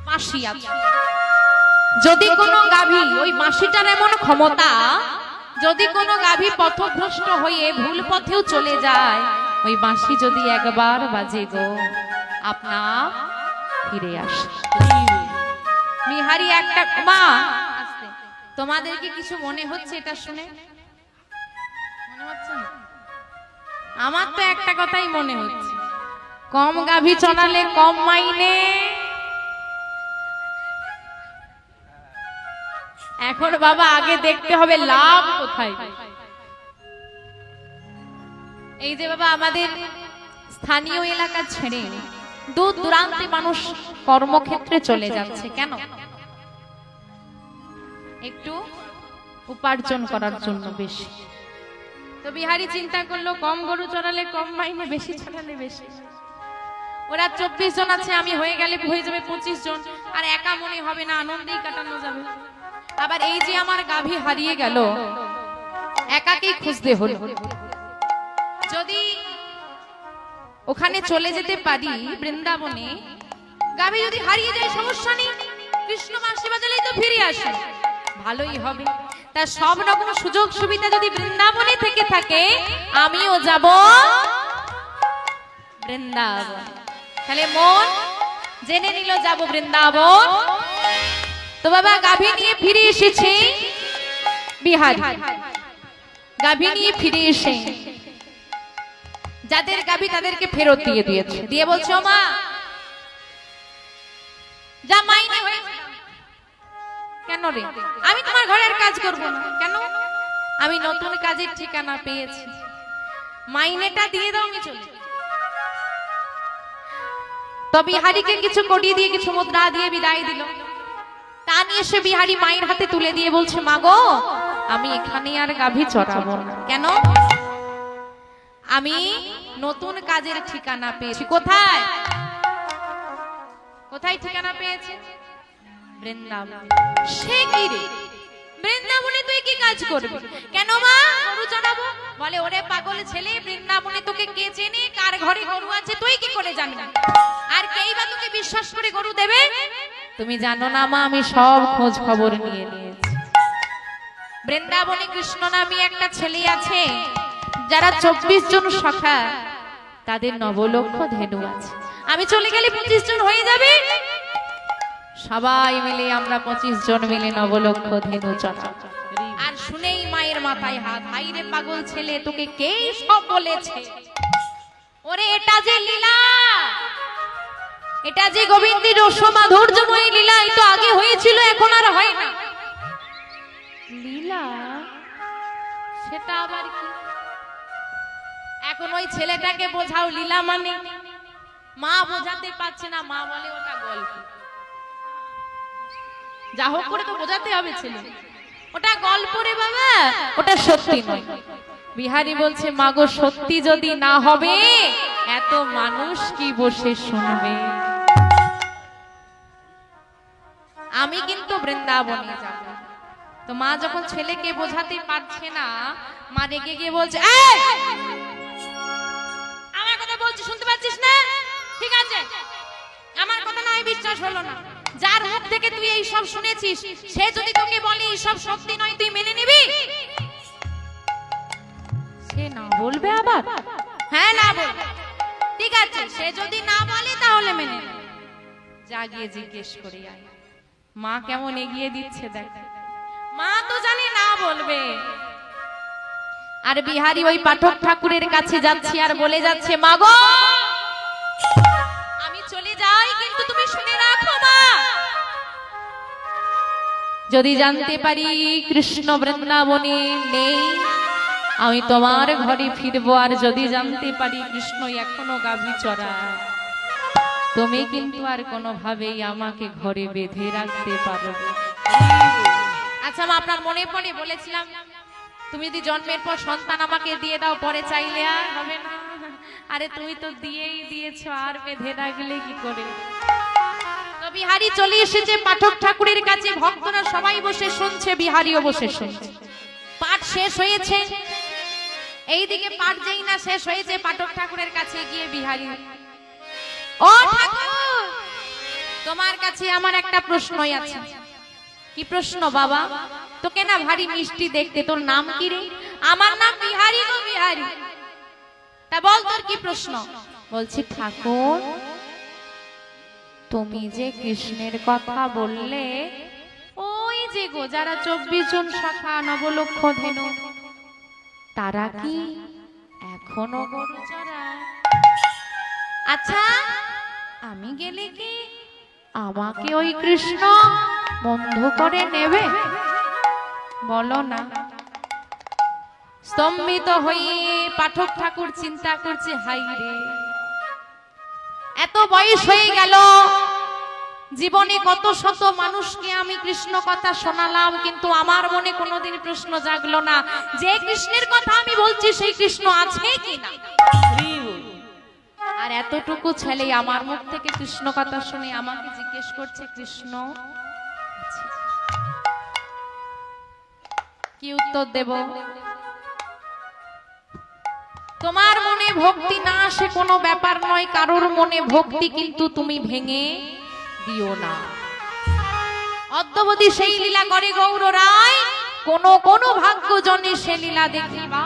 মাসি আছে, যদি কোনো গাভী, ওই মাসিটার এমন ক্ষমতা, যদি কোনো গাভী পথভ্রষ্ট হয়ে ভুল পথেও চলে যায়, ওই বাঁশি যদি একবার বাজে গো, আপনা ফিরে আসে। বিহারি একটা মা, তোমাদেরকে কিছু মনে হচ্ছে এটা শুনে? মনে হচ্ছে না? আমার তো একটা কথাই মনে হচ্ছে, কম গাভী চড়ালে কম মাইনে। এখন বাবা আগে দেখতে হবে লাভ কোথায়। এই যে বাবা আমাদের স্থানীয় এলাকা ছেড়ে দূর দূরান্তে মানুষ কর্মক্ষেত্রে চলে যাচ্ছে কেন? একটু উপার্জন করার জন্য বেশি। তো বিহারি চিন্তা করলো কম গরু চড়ালে কম মাইনে, বেশি চড়ালে বেশি। ওরা 24 জন আছে, আমি হয়ে গেলে হয়ে যাবে 25 জন, আর একা মনে হবে না, আনন্দেই কাটানো যাবে। আবার এই যে আমার গাভী হারিয়ে গেল, একাকেই খুঁজতে হলো। যদি ওখানে চলে যেতে পারি বৃন্দাবনে, গাভী যদি হারিয়ে যায় সমস্যা নেই, কৃষ্ণ বাঁশি বাজালেই তো ফিরে আসে, ভালোই হবে। তা সব রকম সুযোগ সুবিধা যদি বৃন্দাবনে থেকে থাকে, আমিও যাব বৃন্দাবন। তাহলে মন জেনে নিল যাব বৃন্দাবন। তো বাবা গাভী নিয়ে ফিরে এসেছে বিহারী। গাভী নিয়ে ফিরে এসে যাদের গাভী তাদেরকে ফেরত দিয়ে দিয়েছে, দিয়ে বলছে ও মা, যা মাইনে হয়েছে। কেন রে? আমি তোমার ঘরের কাজ করব না। কেন? আমি নতুন কাজের ঠিকানা পেয়েছি, মাইনেটা দিয়ে দাও, আমি চলে। তো বিহারীকে কিছু করিয়ে দিয়ে কিছু মুদ্রা দিয়ে বিদায় দিল। তা নিয়ে সে বিহারী মায়ের হাতে তুলে দিয়ে বলছে, মা গো, আমি এখানে আর গাভী চড়াবো না। কেন? আমি নতুন কাজের ঠিকানা পেয়েছি। কোথায়? কোথায় ঠিকানা পেয়েছে? বৃন্দাবন। সে কি রে, বৃন্দাবনে তুই কি কাজ করবি? কেন মা, গরু চড়াবো? বলে ওরে পাগল ছেলে, বৃন্দাবনে তোকে কে চেনে? কার ঘরে গরু আছে তুই কি করে জানবি? আর কেই বা তোকে বিশ্বাস করে গরু দেবে? তুমি জানো না মা, আমি সব খোঁজ খবর নিয়ে নিয়েছি। বৃন্দাবনে কৃষ্ণ নামী একটা ছেলে আছে, যারা 24 জন সখা, তাদের 9 লক্ষ ধেনু আছে। আমি চলে গেলে 25 জন হয়ে যাবে, সবাই মিলে আমরা 25 জন মিলে 9 লক্ষ ধেনু চড়াবো। আর শুনেই মায়ের মাথায় হাত, হাই রে পাগল ছেলে, তোকে কে সব বলেছে? ওরে এটা যে লীলা, এটা যে গোবিন্দের রসমাধুর্যময় লীলা, এই তো আগে হয়েছিল, এখন আর হয় না। লীলা? সেটা আবার কি? এখন ওই ছেলেটাকে বোঝাও লীলা মানে। মা বোঝাতে পারছে না, মা বলে ওটা গল্প। যা হোক করে তো বোঝাতে হবে ছেলে, ওটা গল্প রে বাবা, ওটা সত্যি নয়। বিহারী বলছে, মা গো, সত্যি যদি না হবে এত মানুষ কি বসে শুনবে? আমি কিন্তু বৃন্দাবনে যাব। তো মা যখন ছেলেকে বোঝাতে পারছে না, মা রেগে গিয়ে বলছে, এই আমার কথা বলছিস, শুনতে পাচ্ছিস না? ঠিক আছে, আমার কথা না বিশ্বাস হলো না, যার মুখ থেকে তুই এই সব শুনেছিস, সে যদি তোকে বলে এই সব সত্যি নয়, তুই মেনে নিবি? সে না বলবে আবার? হ্যাঁ না বলবে। ঠিক আছে, সে যদি না বলে তাহলে মেনে নে। যা গিয়ে জিজ্ঞেস করে আয়। মা কেমন এগিয়ে দিচ্ছে দেখ। মা তো জানে না বলবে। আর বিহারী ওই পাঠক ঠাকুরের কাছে যাচ্ছে আর বলে যাচ্ছে, মা গো, আমি চলে যাই, কিন্তু তুমি শুনে রাখো মা, যদি জানতে পারি কৃষ্ণ বৃন্দাবনে নেই, আমি তোমার ঘরে ফিরবো। আর যদি জানতে পারি কৃষ্ণ এখনো গাভী চড়ায়, তুমি কিন্তু আর কোনোভাবেই আমাকে ঘরে বেঁধে রাখতে পারবে। আচ্ছা মা, আপনার মনে পড়ে বলেছিলাম তুমি যদি জন্মের পর সন্তান আমাকে দিয়ে দাও, পরে চাইলে আর হবে না। আরে তুমি তো দিয়েই দিয়েছো, আর বেঁধে রাখলে কি করে? তো বিহারী চলে এসেছে পাঠক ঠাকুরের কাছে, ভক্তরা সবাই বসে শুনছে, বিহারীও বসে শুনছে। পাঠ শেষ হয়েছে, এইদিকে পাঠ যেই না শেষ হয়েছে, পাঠক ঠাকুরের কাছে গিয়ে বিহারী, ও ঠাকুর, তোমার কাছে আমার একটা প্রশ্নই আছে। কি প্রশ্ন বাবা? তোকে না ভারী মিষ্টি দেখতে, তোর নাম কি রে? আমার নাম বিহারী গো বিহারী। তা বল তোর কি প্রশ্ন? বলছি ঠাকুর, তুমি যে কৃষ্ণের কথা বললে, ওই যে গো যারা 24 জন শাখা নবলক্ষ ধেনু তারা কি এখনো গরু চড়ায়? আচ্ছা আমি গেলে কি আমাকে ওই কৃষ্ণ বন্ধ করে নেবে? বলো না। স্তম্ভিত হয়ে পাঠক ঠাকুর চিন্তা করছে, হাই রে এত বয়স হয়ে গেল, জীবনে কত শত মানুষকে আমি কৃষ্ণ কথা শোনালাম, কিন্তু আমার মনে কোনোদিন প্রশ্ন জাগলো না যে কৃষ্ণের কথা আমি বলছি সেই কৃষ্ণ আছে কিনা। আর এতটুকু ছেলে আমার মুখ থেকে কৃষ্ণ কথা শুনে আমাকে জিজ্ঞেস করছে কৃষ্ণ আছে? কি উত্তর দেব? তোমার মনে ভক্তি না আসে কোনো ব্যাপার নয়, কারোর মনে ভক্তি কিন্তু তুমি ভেঙে দিও না। অদ্যবধি সেই লীলা করে গৌর রায়, কোন কোন ভাগ্যজনে সে লীলা দেখিবা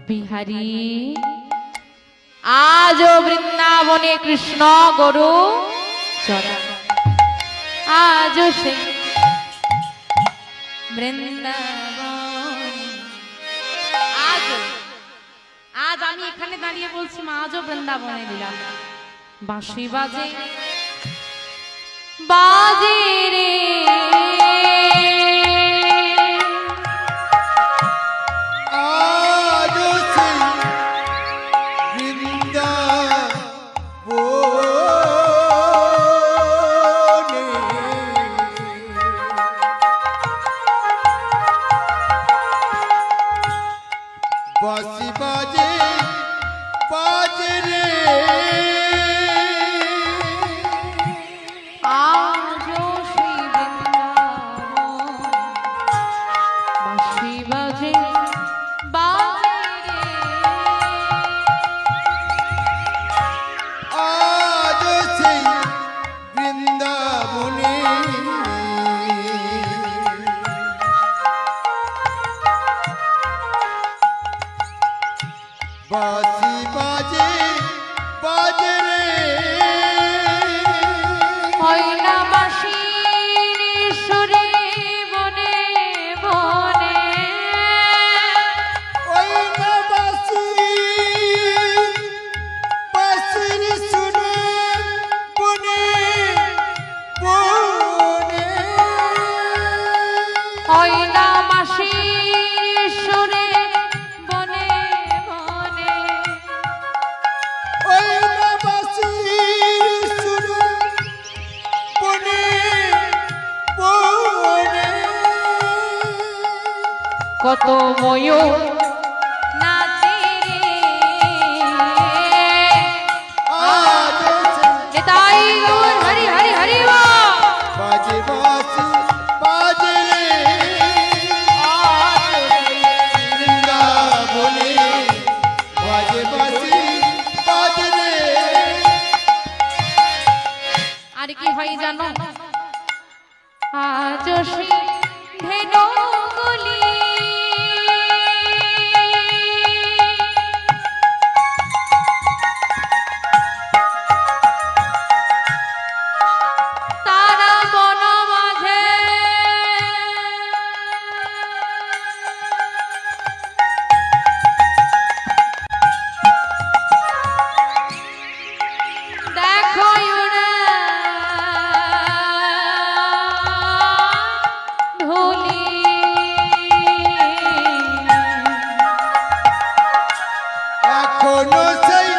বিহারী। আজও বৃন্দাবনে কৃষ্ণ গরু চড়ায়, আজও সেই বৃন্দাবন। আজ আমি এখানে দাঁড়িয়ে বলছি মা আজও বৃন্দাবনে দিলাম। বাঁশি বাজে বাজে রে আজও সেই বৃন্দাবনে বাঁশি বাজে বাজে রে, আজও সেই বৃন্দাবন বাঁশি বাজে বাজে রে। আজও সেই বৃন্দাবনে বাঁশি বাজে বাজে রে, হয় না বাঁশির সুরে বনে বনে, ওই না বাঁশি বাঁশির সুরে বনে বনে, হয় না বাঁশির সুরে বনে বনে, ওই না বাঁশির সুরে বনে বনে, কত ময়ূর নাচে রে। আজও সেই নিতাই গৌর হরি হরি হরি বল। বাজে বাঁশি বাজে রে, বৃন্দাবনে বাজে বাঁশি বাজে রে। আর কি হয় জানো? আজ সেই ধেনুগুলি তারা বন মাঝে দেখো উড়ে ধুলি, এখনো সেই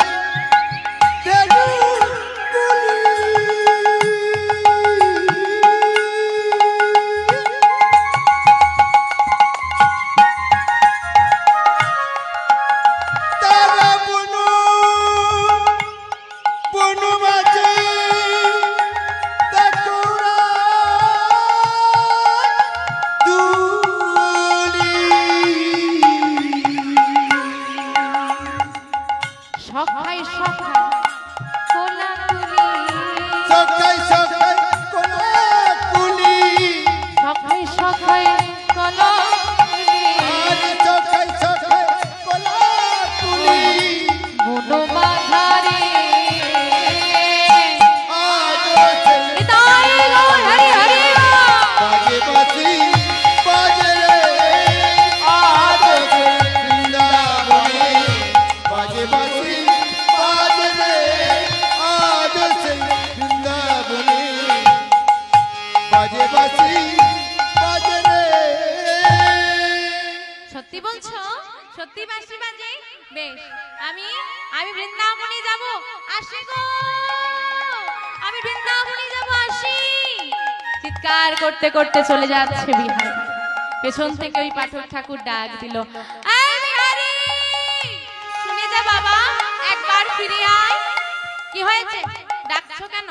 ধেনুগুলি তারা বন মাঝে দেখো দুলি, সখাই সখাই কোলা তুলি, সখাই সখাই কোলাকুলি, সখাই সখাই কোলা তুলি, আরে সখাই সখাই কোলাকুলি, বন মাঝারে চিৎকার করতে করতে চলে যাচ্ছে বিহারী। পেছন থেকে ওই পাঠক ঠাকুর ডাক দিল, এই বিহারী, শুনে যা বাবা, একবার ফিরে আয়। কি হয়েছে, ডাকছো কেন?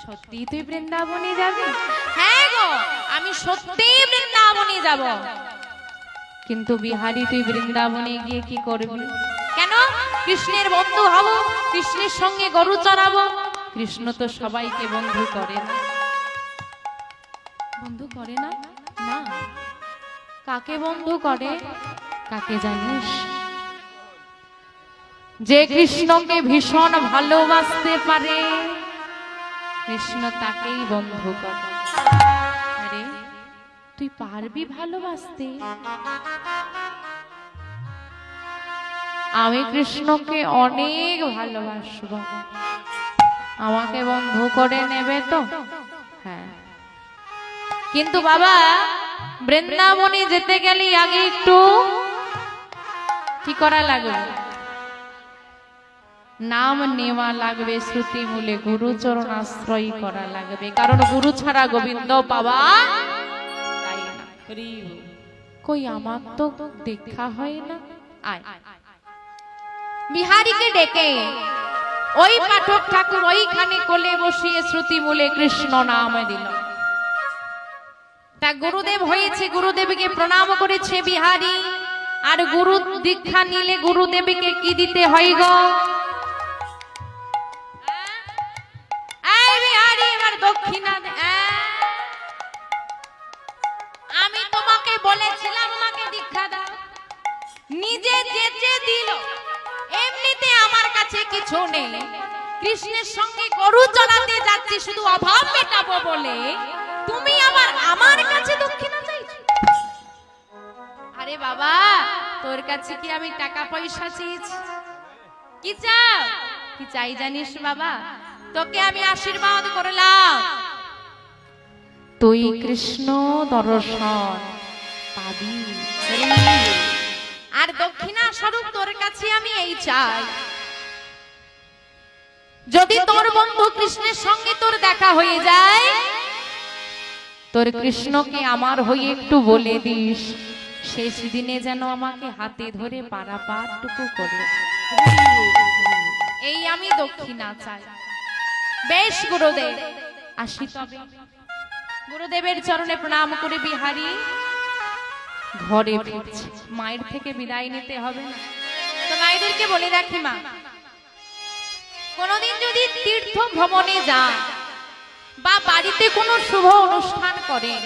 সত্যি তুই বৃন্দাবনে যাবি? হ্যাঁ গো, আমি সত্যি বৃন্দাবনে যাব। কিন্তু বিহারী, তুই বৃন্দাবনে গিয়ে কি করবি? কেন? কৃষ্ণের বন্ধু হব, কৃষ্ণের সঙ্গে গরু চড়াবো। কৃষ্ণ তো সবাইকে বন্ধু করে না। বন্ধু করে না? না। কাকে বন্ধু করে? কাকে জানিস? যে কৃষ্ণকে ভীষণ ভালোবাসতে পারে, কৃষ্ণ তাকেই বন্ধু করে। আরে তুই পারবি ভালোবাসতে? আমি কৃষ্ণকে অনেক ভালোবাসবো, আমাকে বন্ধু করে নেবে তো? হ্যাঁ। কিন্তু বাবা, বৃন্দাবনে যেতে গেলে আগে একটু কি করা লাগবে? নাম নেওয়া লাগবে, শ্রুতি মূলে গুরুচরণ আশ্রয় করা লাগবে, কারণ গুরু ছাড়া গোবিন্দ পাওয়া যায় না। কই আমার তো দেখা হয় না। আয়। বিহারীকে ডেকে ওই পাঠক ঠাকুর ওইখানে কোলে বসিয়ে শ্রুতি মূলে কৃষ্ণ নাম দিল। তা গুরুদেব হয়েছে, গুরুদেবকে প্রণাম করেছে বিহারী। আর গুরু দীক্ষা নিলে গুরুদেবকে কি দিতে হয় গো? দক্ষিণা। আমি তোমাকে বলেছিলাম আমাকে দীক্ষা দাও, নিজে যেচে দিল। এমনিতে আমার কাছে কিছু নেই, কৃষ্ণের সঙ্গে গরু চড়াতে যাচ্ছি শুধু অভাব মেটাবো বলে, তুমি আবার আমার কাছে দক্ষিণা চাইছো? আরে বাবা, তোর কাছে কি আমি টাকা পয়সা চেয়েছি? কি চাও? কি চাই জানিস বাবা? তোকে আমি আশীর্বাদ করলাম, তুই কৃষ্ণ দর্শন পাবি। আর দক্ষিণা স্বরূপ তোর কাছে আমি এই চাই, যদি তোর বন্ধু কৃষ্ণের সঙ্গে তোর দেখা হয়ে যায়, তোর কৃষ্ণকে আমার হয়ে একটু বলে দিস, শেষ দিনে যেন আমাকে হাতে ধরে পারাপারটুকু করে। এই আমি দক্ষিণা চাই। বেশ গুরুদেব, আসি তবে। গুরুদেবের চরণে প্রণাম করে বিহারী ঘরে ফিরছে। মায়ের থেকে বিদায় নিতে হবে না তো মায়েদেরকে বলে রাখি, মা কোনদিন যদি তীর্থ ভ্রমণে যান বা বাড়িতে কোনো শুভ অনুষ্ঠান করেন,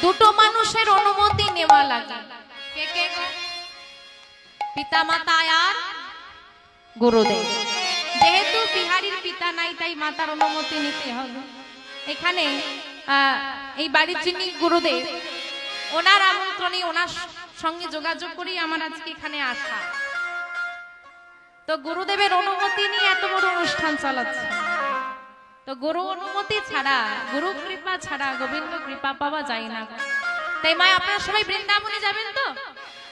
দুটো মানুষের অনুমতি নেওয়া লাগে। কে কে? পিতা মাতা আর গুরুদেব। যেহেতু বিহারীর পিতা নাই, তাই মাতার অনুমতি নিতে হবে। এখানে এই বাড়ির যিনি গুরুদেব, ওনার আমন্ত্রণে ওনার সঙ্গে যোগাযোগ করেই আমার আজকে এখানে আসা। তো গুরুদেবের অনুমতি নিয়ে এত বড় অনুষ্ঠান চালাচ্ছে। তো গুরু অনুমতি ছাড়া, গুরু কৃপা ছাড়া গোবিন্দ কৃপা পাওয়া যায় না। তাই মা, আপনারা সবাই বৃন্দাবনে যাবেন তো?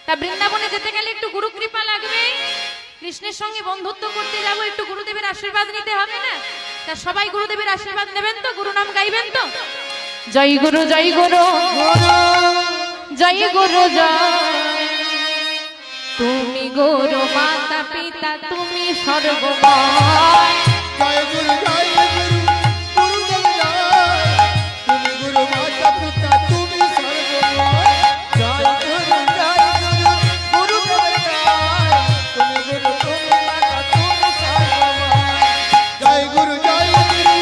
তা বৃন্দাবনে যেতে গেলে একটু গুরু কৃপা লাগবে, কৃষ্ণের সঙ্গে বন্ধুত্ব করতে যাব, একটু গুরুদেবের আশীর্বাদ নিতে হবে না? তা সবাই গুরুদেবের আশীর্বাদ নেবেন তো? গুরু নাম গাইবেন তো? জয় গুরু, জয় গুরু, জয় গুরু জয়। তুমি গুরু, মাতা পিতা তুমি সর্বময়। জয় গুরু, জয় গুরু, গুরু জয়। তুমি গুরু, মাতা পিতা তুমি সর্বময়। জয় গুরু, জয় গুরু, গুরু জয়। তুমি গুরু, তুমি মাতা তুমি সর্বময়। জয় গুরু, জয় গুরু,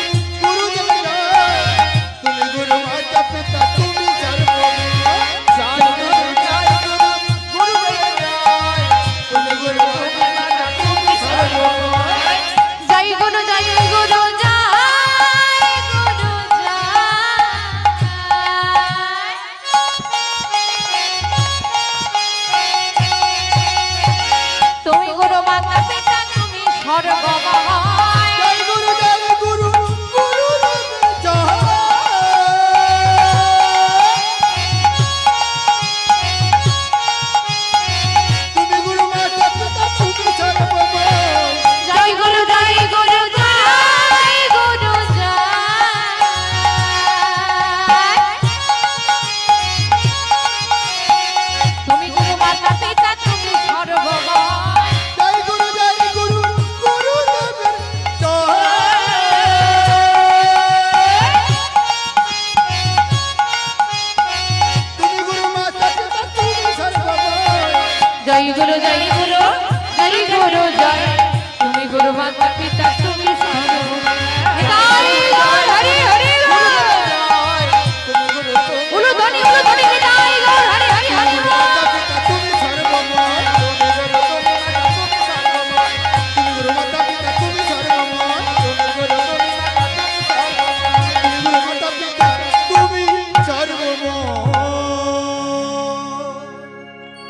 গুরু জয়। তুমি গুরু, মাতা পিতা তুমি সর্বময়। জয় গুরু, জয় গুরু, গুরু জয়। তুমি গুরু, তুমি মাতা তুমি সর্বময়। জয় গুরু, জয় গুরু, জয় গুরু জয়। তুমি গুরু, মাতা পিতা তুমি সর্বময়। জয় গুরু, জয় গুরু, গুরু জয়। তুমি গুরু, মাতা পিতা তুমি সর্বময়। জয় গুরু, জয় গুরু, জয় গুরু জয়। মাতা পিতা তুমি সর্বময়। নিতাই গৌর হরি হরি বল। তুমি গুরু তুমি উলুধ্বনি উলুধ্বনি নিতাই গৌর হরি হরি হরি বল। মাতা পিতা তুমি সর্বময়, তুমি গুরু মাতা পিতা তুমি সর্বময়, তুমি গুরু মাতা পিতা তুমি সর্বময়।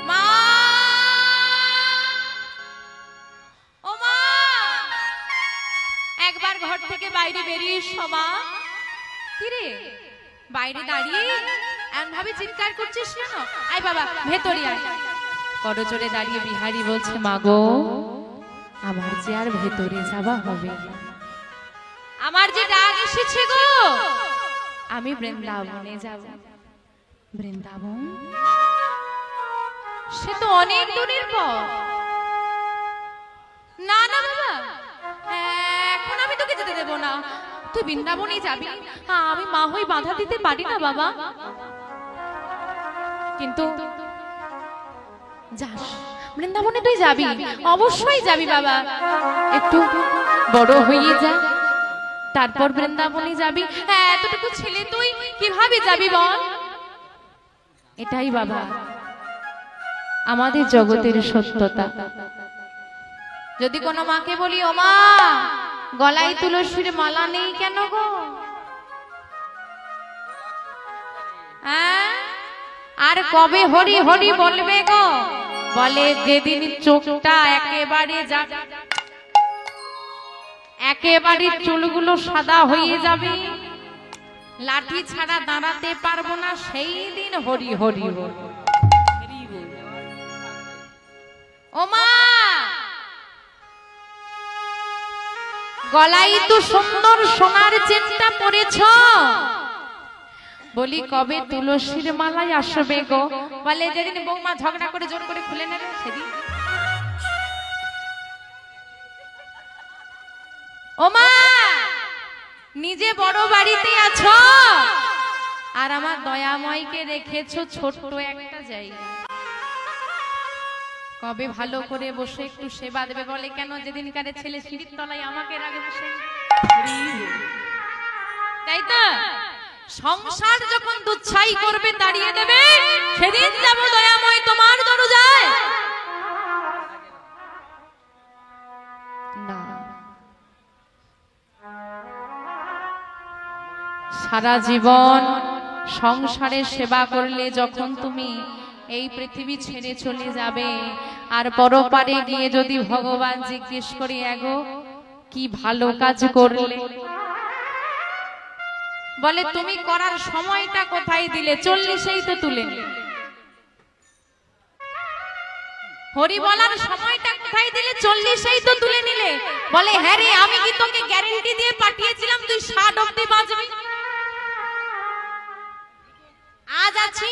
মা ও মা, একবার ঘর থেকে বাইরে বেরিয়ে এসো মা। কিরে বাইরে দাঁড়িয়ে এমন ভাবে চিৎকার করছিস কেন? আয় বাবা ভেতরে আয়। করজোরে দাঁড়িয়ে বিহারী বলছে, মা গো আমার যে আর ভেতরে যাওয়া হবে না। আমার যে ডাক এসেছে গো, আমি বৃন্দাবনে যাব। বৃন্দাবন সে তো অনেক দূরের পথ। না না বাবা, এখন আমি তোকে যেতে দেব না। তুই বৃন্দাবনে যাবি, আমি মা হই বাধা দিতে পারি না বাবা। কিন্তু যাস, বৃন্দাবনে তুই যাবি, অবশ্যই যাবি বাবা। একটু বড় হয়ে যা, তারপর বৃন্দাবনে যাবি। হ্যাঁ, এতটুকু ছেলে তুই কিভাবে যাবি বল? এটাই বাবা আমাদের জগতের সত্যতা। যদি কোনো মাকে বলি, ও মা গলায় তুলসীর মালা নেই কেন গো? হ্যাঁ, আর কবে হরি হরি বলবে গো? বলে যেদিন চোখটা একেবারে চুলগুলো সাদা হয়ে যাবে, লাঠি ছাড়া দাঁড়াতে পারবো না, সেই দিন হরি হরি বল। ও মা গলায় তো সুন্দর সোনার চেনটা পরেছ, বলি কবে তুলসীর মালায় আসবে গো? বলে যেদিন বৌমা ঝগড়া করে জোর করে খুলে নেবে সেদিন। ও মা নিজে বড় বাড়িতে আছো আর আমার দয়াময়কে রেখেছো ছোট্ট একটা জায়গা। কবে ভালো করে বসে একটু সেবা দেবে? বলে কেন? যেদিন কারে ছেলে সিঁড়ির তলায় আমাকে রাখবে সেই। তাই তো সংসার যখন দুচ্ছাই করবে, তাড়িয়ে দেবে, সেদিন যাব দয়াময় তোমার দরজায়। না, সারা জীবন সংসারের সেবা করলে যখন তুমি এই পৃথিবী ছেড়ে চলে যাবে, আর পরপারে গিয়ে যদি ভগবান জিজ্ঞেস করি, এগো কি ভালো কাজ করলে, বলে তুমি করার সময়টা কোথায় দিলে? 40-এই তো তুলে নিলে। হরি বলার সময়টা কোথায় দিলে? 40-এই তো তুলে নিলে। বলে হ্যাঁ রে, আমি কি তোকে গ্যারান্টি দিয়ে পাঠিয়েছিলাম তুই 60 অবধি বাঁচবি? আজ আছি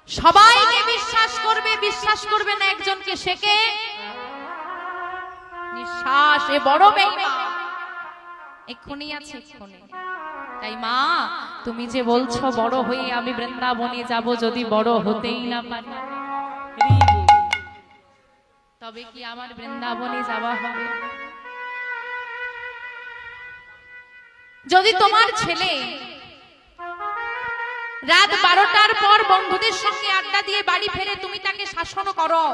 সবাইকে বিশ্বাস করবে, বিশ্বাস করবে না একজনকে, শেখে নিঃশ্বাস। এ বড় বেঈমান, এক্ষুনি আছে এক্ষুনি। তাই মা তুমি যে বলছো বড় হয়ে আমি বৃন্দাবনে যাব, যদি বড় হতেই না পারি, তবে কি আমার বৃন্দাবনে যাওয়া হবে? যদি তোমার ছেলে রাত 12টার পর বন্ধুদের সঙ্গে আড্ডা দিয়ে বাড়ি ফেরে, তুমি তাকে শাসন করো,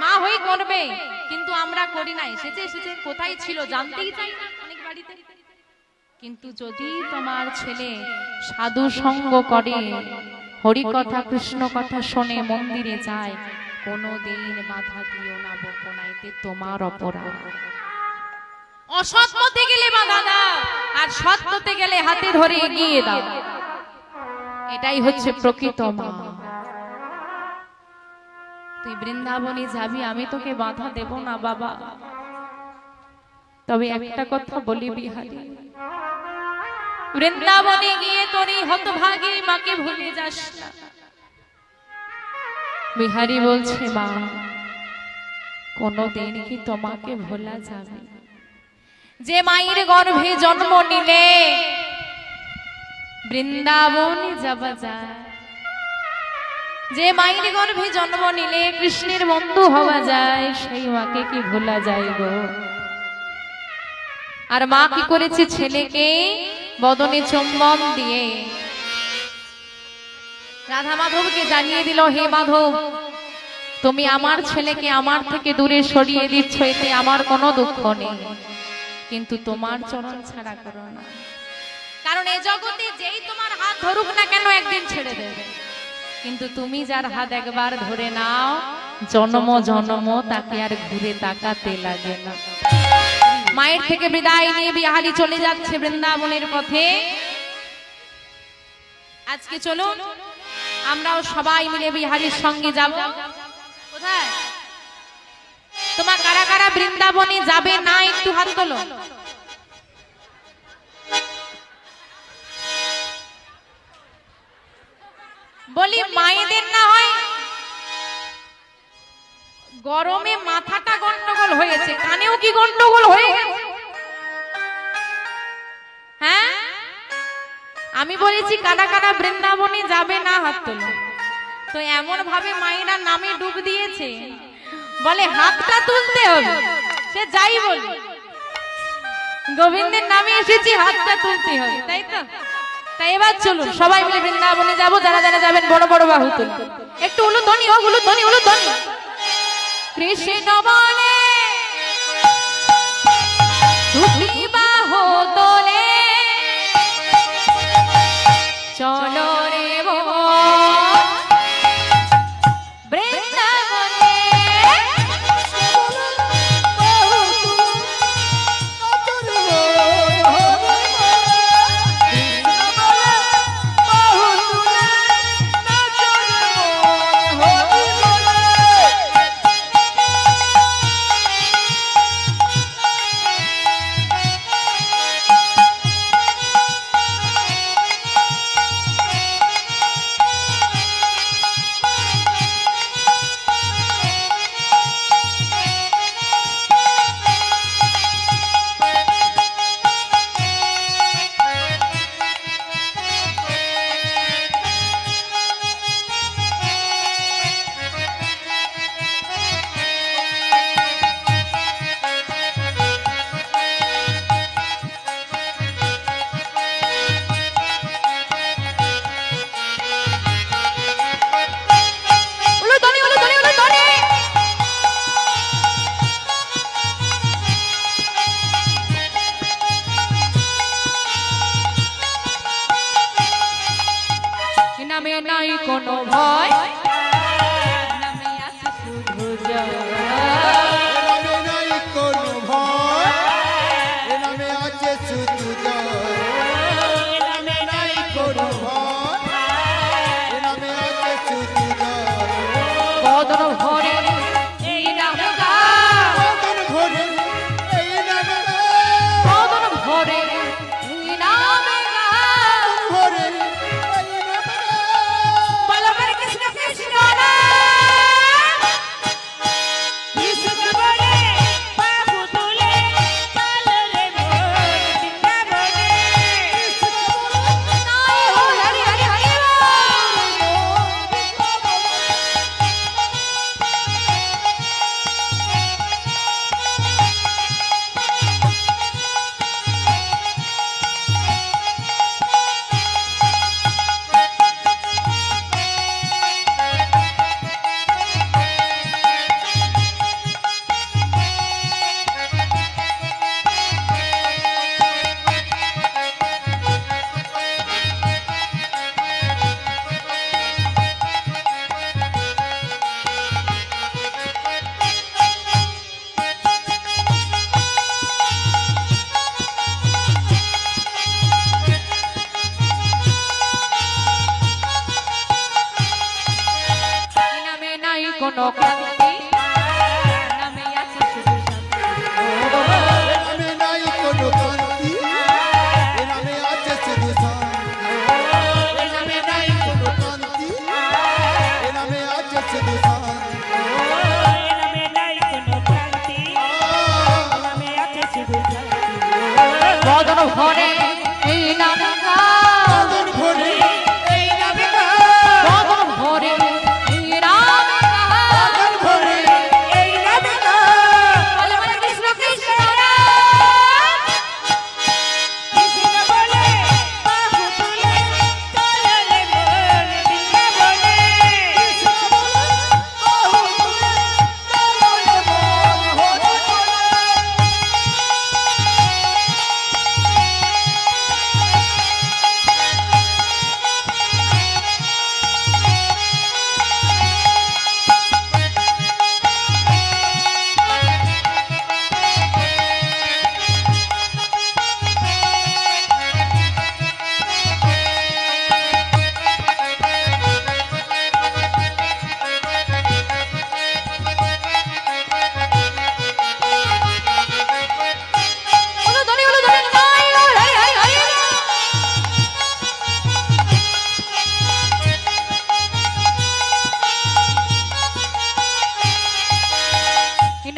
মা হয়ে করবে, কিন্তু আমরা করি না। এসেছে কোথায় ছিল জানতেই চাই না অনেক বাড়িতে। কিন্তু যদি তোমার ছেলে সাধু সঙ্গ করে, হরি কথা কৃষ্ণ কথা শোনে, মন্দিরে যায়, কোনোদিন বাধা দিও না বকনা, এতে তোমার অপরাধ। অসৎ পথে গেলে বাধা দাও, আর সৎ পথে গেলে হাতে ধরে এগিয়ে দাও। এটাই হচ্ছে প্রকৃত মা। তুই বৃন্দাবনে যাবি, আমি তোকে বাধা দেব না বাবা। তবে একটা কথা বলি বিহারী, বৃন্দাবনে গিয়ে তোর এই হতভাগী মাকে ভুলে যাস না। বিহারী বলছে, মা কোনদিন কি তোমাকে ভোলা যাবে? যে মায়ের গর্ভে জন্ম নিলে বৃন্দাবনে যাওয়া যায়, যে মায়ের গর্ভে জন্ম নিলে কৃষ্ণের বন্ধু হওয়া যায়, সেই মাকে কি ভোলা যায় গো? আর মা কি করেছে? ছেলেকে বদনে চুম্বন দিয়ে রাধা মাধবকে জানিয়ে দিল, হে মাধব, তুমি আমার ছেলেকে আমার থেকে দূরে সরিয়ে দিচ্ছ, এতে আমার কোনো দুঃখ নেই, কিন্তু তোমার চরণ ছাড়া করো না। কারণ এই জগতে যেই তোমার হাত ধরুক না কেন একদিন ছেড়ে দেবে, কিন্তু তুমি যার হাত একবার ধরে নাও, জন্ম জন্ম তাকে আর ঘুরে তাকাতে লাগে না। মায়ের থেকে বিদায় নিয়ে বিহারী চলে যাচ্ছে বৃন্দাবনের পথে। আজকে চলো আমরাও সবাই মিলে বিহারীর সঙ্গে যাব। কোথায়? তোমার কারা কারা বৃন্দাবনে যাবে না একটু হাত তোলো। বলি মায়েদের না হয় গরমে মাথাটা গন্ডগোল হয়েছে, কানেও কি গন্ডগোল হয়ে গেছে? হ্যাঁ, আমি বলেছি কারা কারা বৃন্দাবনে যাবে না হাত তোলো। তো এমন ভাবে মায়েরা নামে ডুব দিয়েছে, বলে হাতটা তুলতে হবে, সে যাই বলে গোবিন্দের নামে এসেছি, হাতটা তুলতে হবে, তাই তো? তাই এবার চলুন সবাই মিলে বৃন্দাবনে যাব। যারা যারা যাবেন বড় বড় বাহু তুলুন, একটু উলুধ্বনি হোক, উলুধ্বনি উলুধ্বনি। কৃষ্ণ বলে দুটি বাহু তোলে, চলো রে বৃন্দাবনে। নামে নাই কোনো ভয়, নামে আছে শুধু জয়। নামে নাই কোনো ভয়, এ নামে আছে শুধু জয়। এ নামে নাই কোনো ভয়, এ নামে আছে শুধু জয়। বদন ভরে এই নামে গাও, বদন ভরে এই নামে গাও, বদন ভরে এই নামে গাও। ভরে এই নামে গাও। বলো হরে কৃষ্ণ কৃষ্ণ নাম,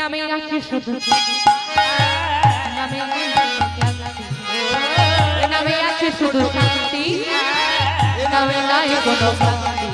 নামে আছে শুধু নামে এ নামে আছে শুধু শান্তি এ নামে নাই কোনো শান্তি